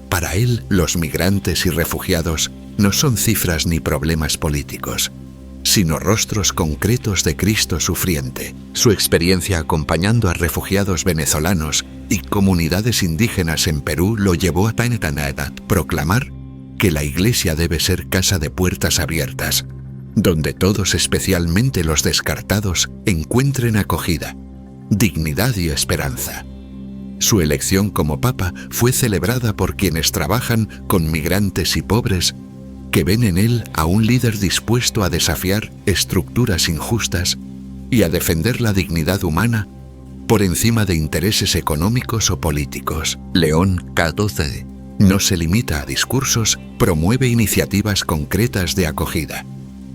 Para él, los migrantes y refugiados no son cifras ni problemas políticos, sino rostros concretos de Cristo sufriente. Su experiencia acompañando a refugiados venezolanos y comunidades indígenas en Perú lo llevó a proclamar que la Iglesia debe ser casa de puertas abiertas, donde todos, especialmente los descartados, encuentren acogida, dignidad y esperanza. Su elección como Papa fue celebrada por quienes trabajan con migrantes y pobres, que ven en él a un líder dispuesto a desafiar estructuras injustas y a defender la dignidad humana por encima de intereses económicos o políticos. León XIV no se limita a discursos, promueve iniciativas concretas de acogida,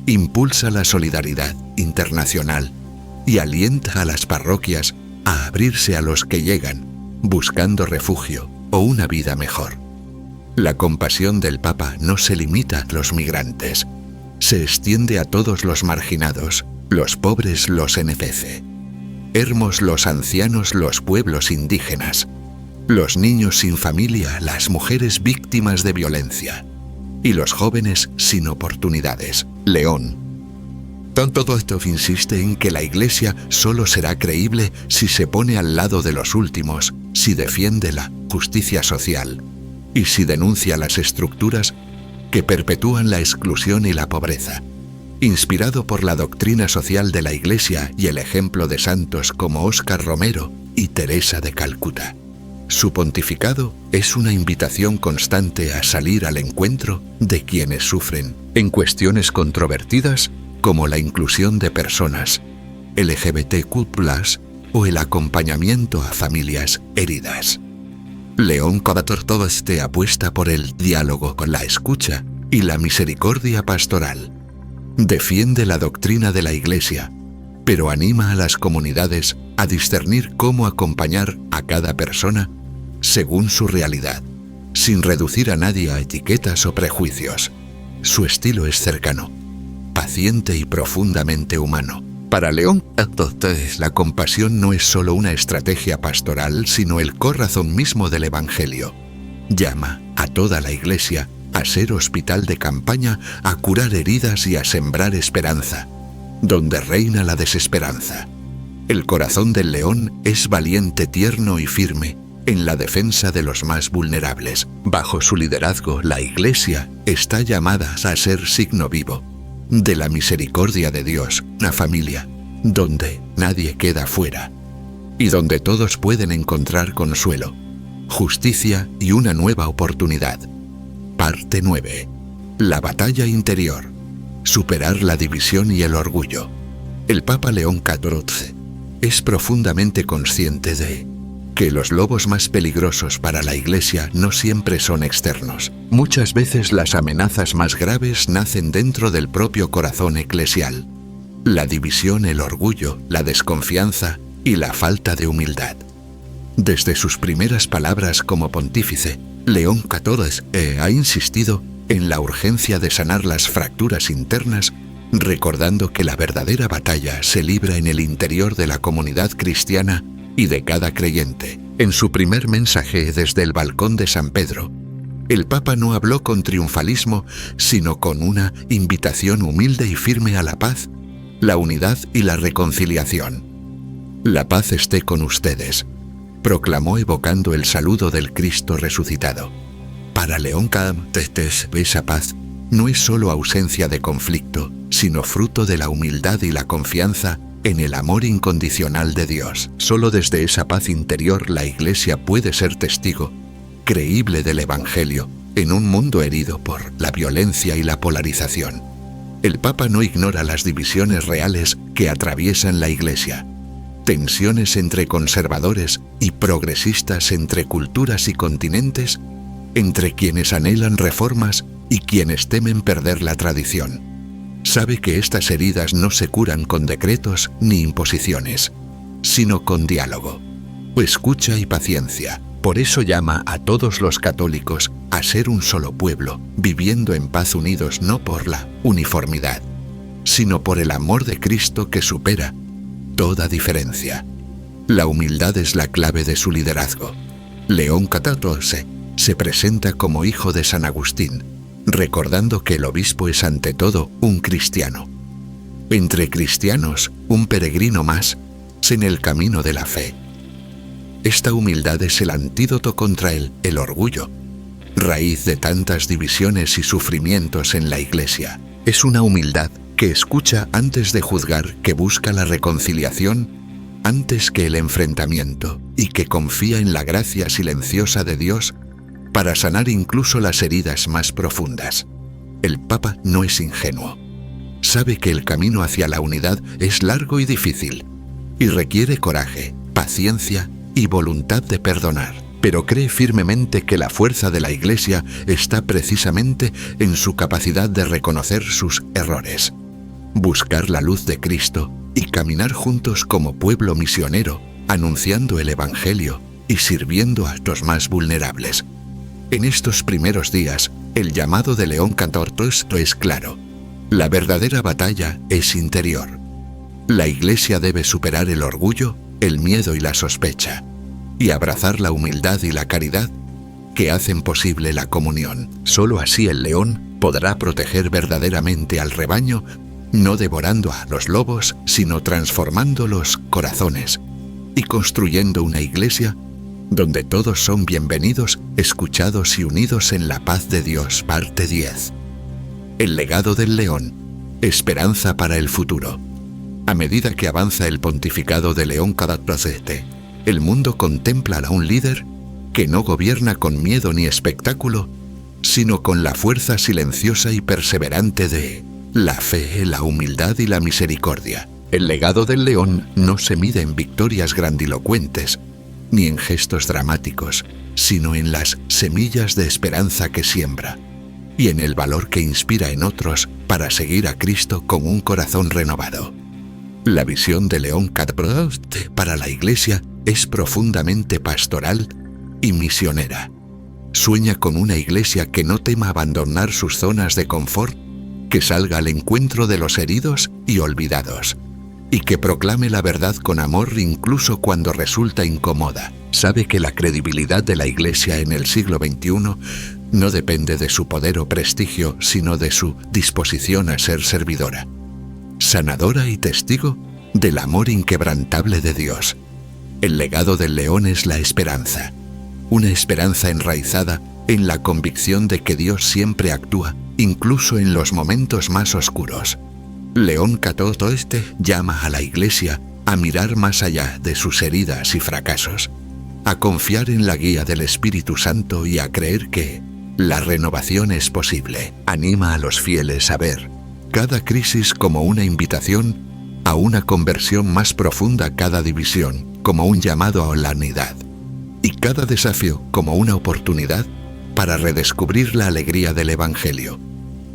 impulsa la solidaridad internacional y alienta a las parroquias a abrirse a los que llegan, buscando refugio o una vida mejor. La compasión del Papa no se limita a los migrantes, se extiende a todos los marginados, los pobres, los NPC, los ancianos, los pueblos indígenas, los niños sin familia, las mujeres víctimas de violencia y los jóvenes sin oportunidades. León. Todo esto insiste en que la Iglesia solo será creíble si se pone al lado de los últimos, si defiende la justicia social y si denuncia las estructuras que perpetúan la exclusión y la pobreza. Inspirado por la doctrina social de la Iglesia y el ejemplo de santos como Óscar Romero y Teresa de Calcuta, su pontificado es una invitación constante a salir al encuentro de quienes sufren en cuestiones controvertidas como la inclusión de personas LGBTQ+, o el acompañamiento a familias heridas. León XIV apuesta por el diálogo con la escucha y la misericordia pastoral. Defiende la doctrina de la Iglesia, pero anima a las comunidades a discernir cómo acompañar a cada persona según su realidad, sin reducir a nadie a etiquetas o prejuicios. Su estilo es cercano, paciente y profundamente humano. Para León entonces la compasión no es solo una estrategia pastoral, sino el corazón mismo del Evangelio. Llama a toda la Iglesia a ser hospital de campaña, a curar heridas y a sembrar esperanza, donde reina la desesperanza. El corazón del león es valiente, tierno y firme en la defensa de los más vulnerables. Bajo su liderazgo, la Iglesia está llamada a ser signo vivo de la misericordia de Dios, una familia donde nadie queda fuera y donde todos pueden encontrar consuelo, justicia y una nueva oportunidad. Parte 9. La batalla interior. Superar la división y el orgullo. El Papa León XIV es profundamente consciente de que los lobos más peligrosos para la Iglesia no siempre son externos. Muchas veces las amenazas más graves nacen dentro del propio corazón eclesial. La división, el orgullo, la desconfianza y la falta de humildad. Desde sus primeras palabras como pontífice, León XIV ha insistido en la urgencia de sanar las fracturas internas, recordando que la verdadera batalla se libra en el interior de la comunidad cristiana y de cada creyente. En su primer mensaje desde el balcón de San Pedro, el Papa no habló con triunfalismo, sino con una invitación humilde y firme a la paz, la unidad y la reconciliación. La paz esté con ustedes, proclamó evocando el saludo del Cristo resucitado. Para León XIV, esa paz no es solo ausencia de conflicto, sino fruto de la humildad y la confianza en el amor incondicional de Dios. Solo desde esa paz interior la Iglesia puede ser testigo creíble del Evangelio en un mundo herido por la violencia y la polarización. El Papa no ignora las divisiones reales que atraviesan la Iglesia. Tensiones entre conservadores y progresistas, entre culturas y continentes, entre quienes anhelan reformas y quienes temen perder la tradición. Sabe que estas heridas no se curan con decretos ni imposiciones, sino con diálogo, escucha y paciencia. Por eso llama a todos los católicos a ser un solo pueblo, viviendo en paz unidos no por la uniformidad, sino por el amor de Cristo que supera toda diferencia. La humildad es la clave de su liderazgo. León XIV se presenta como hijo de San Agustín, recordando que el obispo es ante todo un cristiano. Entre cristianos, un peregrino más en el camino de la fe. Esta humildad es el antídoto contra el orgullo, raíz de tantas divisiones y sufrimientos en la Iglesia. Es una humildad que escucha antes de juzgar, que busca la reconciliación antes que el enfrentamiento y que confía en la gracia silenciosa de Dios para sanar incluso las heridas más profundas. El Papa no es ingenuo. Sabe que el camino hacia la unidad es largo y difícil y requiere coraje, paciencia y voluntad de perdonar, pero cree firmemente que la fuerza de la Iglesia está precisamente en su capacidad de reconocer sus errores, buscar la luz de Cristo y caminar juntos como pueblo misionero, anunciando el Evangelio y sirviendo a los más vulnerables. En estos primeros días, el llamado de León XIV es claro. La verdadera batalla es interior. La Iglesia debe superar el orgullo, el miedo y la sospecha, y abrazar la humildad y la caridad que hacen posible la comunión. Solo así el león podrá proteger verdaderamente al rebaño, no devorando a los lobos, sino transformando los corazones y construyendo una Iglesia donde todos son bienvenidos, escuchados y unidos en la paz de Dios. Parte 10. El legado del león. Esperanza para el futuro. A medida que avanza el pontificado de León XIV, el mundo contempla a un líder que no gobierna con miedo ni espectáculo, sino con la fuerza silenciosa y perseverante de la fe, la humildad y la misericordia. El legado del león no se mide en victorias grandilocuentes, ni en gestos dramáticos, sino en las semillas de esperanza que siembra, y en el valor que inspira en otros para seguir a Cristo con un corazón renovado. La visión de León XIV para la Iglesia es profundamente pastoral y misionera. Sueña con una Iglesia que no tema abandonar sus zonas de confort, que salga al encuentro de los heridos y olvidados, y que proclame la verdad con amor incluso cuando resulta incómoda. Sabe que la credibilidad de la Iglesia en el siglo XXI no depende de su poder o prestigio, sino de su disposición a ser servidora, sanadora y testigo del amor inquebrantable de Dios. El legado del León es la esperanza, una esperanza enraizada en la convicción de que Dios siempre actúa, incluso en los momentos más oscuros. León XIV llama a la Iglesia a mirar más allá de sus heridas y fracasos, a confiar en la guía del Espíritu Santo y a creer que la renovación es posible. Anima a los fieles a ver cada crisis como una invitación a una conversión más profunda, cada división como un llamado a la unidad, y cada desafío como una oportunidad para redescubrir la alegría del Evangelio.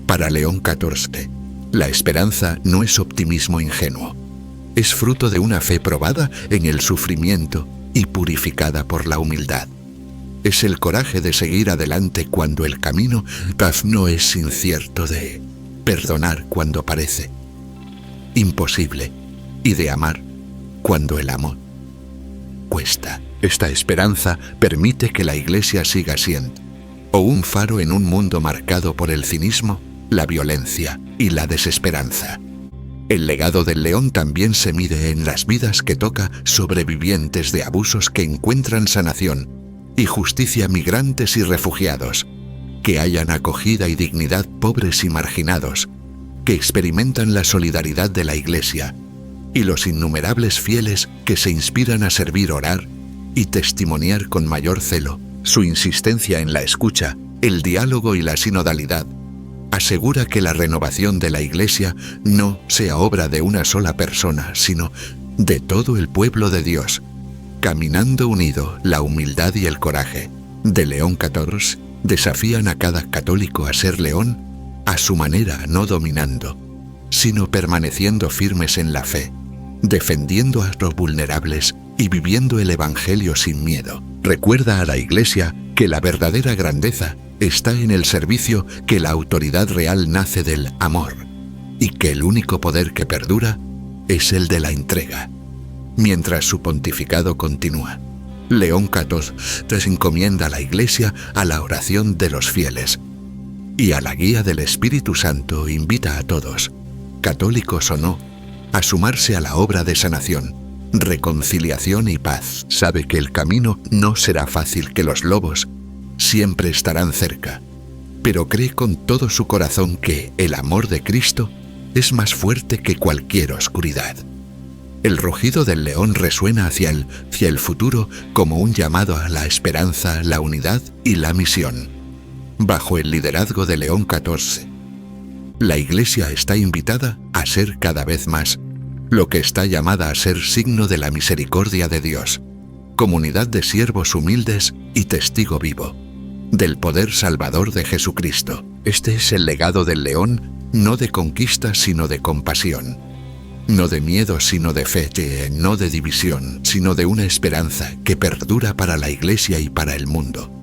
Para León XIV, la esperanza no es optimismo ingenuo, es fruto de una fe probada en el sufrimiento y purificada por la humildad. Es el coraje de seguir adelante cuando el camino no es incierto, de perdonar cuando parece imposible y de amar cuando el amor cuesta. Esta esperanza permite que la Iglesia siga siendo un faro en un mundo marcado por el cinismo, la violencia y la desesperanza. El legado del León también se mide en las vidas que toca, sobrevivientes de abusos que encuentran sanación y justicia, migrantes y refugiados, que hayan acogida y dignidad, pobres y marginados, que experimentan la solidaridad de la Iglesia, y los innumerables fieles que se inspiran a servir, orar y testimoniar con mayor celo. Su insistencia en la escucha, el diálogo y la sinodalidad asegura que la renovación de la Iglesia no sea obra de una sola persona, sino de todo el pueblo de Dios, caminando unido. La humildad y el coraje de León XIV desafían a cada católico a ser león a su manera, no dominando, sino permaneciendo firmes en la fe, defendiendo a los vulnerables y viviendo el Evangelio sin miedo. Recuerda a la Iglesia que la verdadera grandeza está en el servicio, que la autoridad real nace del amor y que el único poder que perdura es el de la entrega. Mientras su pontificado continúa, León XIV encomienda a la Iglesia a la oración de los fieles y a la guía del Espíritu Santo. Invita a todos, católicos o no, a sumarse a la obra de sanación, reconciliación y paz. Sabe que el camino no será fácil, que los lobos siempre estarán cerca, pero cree con todo su corazón que el amor de Cristo es más fuerte que cualquier oscuridad. El rugido del león resuena hacia el futuro como un llamado a la esperanza, la unidad y la misión. Bajo el liderazgo de León XIV, la Iglesia está invitada a ser cada vez más lo que está llamada a ser signo de la misericordia de Dios, comunidad de siervos humildes y testigo vivo del poder salvador de Jesucristo. Este es el legado del León, no de conquista sino de compasión, no de miedo sino de fe, no de división sino de una esperanza que perdura para la Iglesia y para el mundo.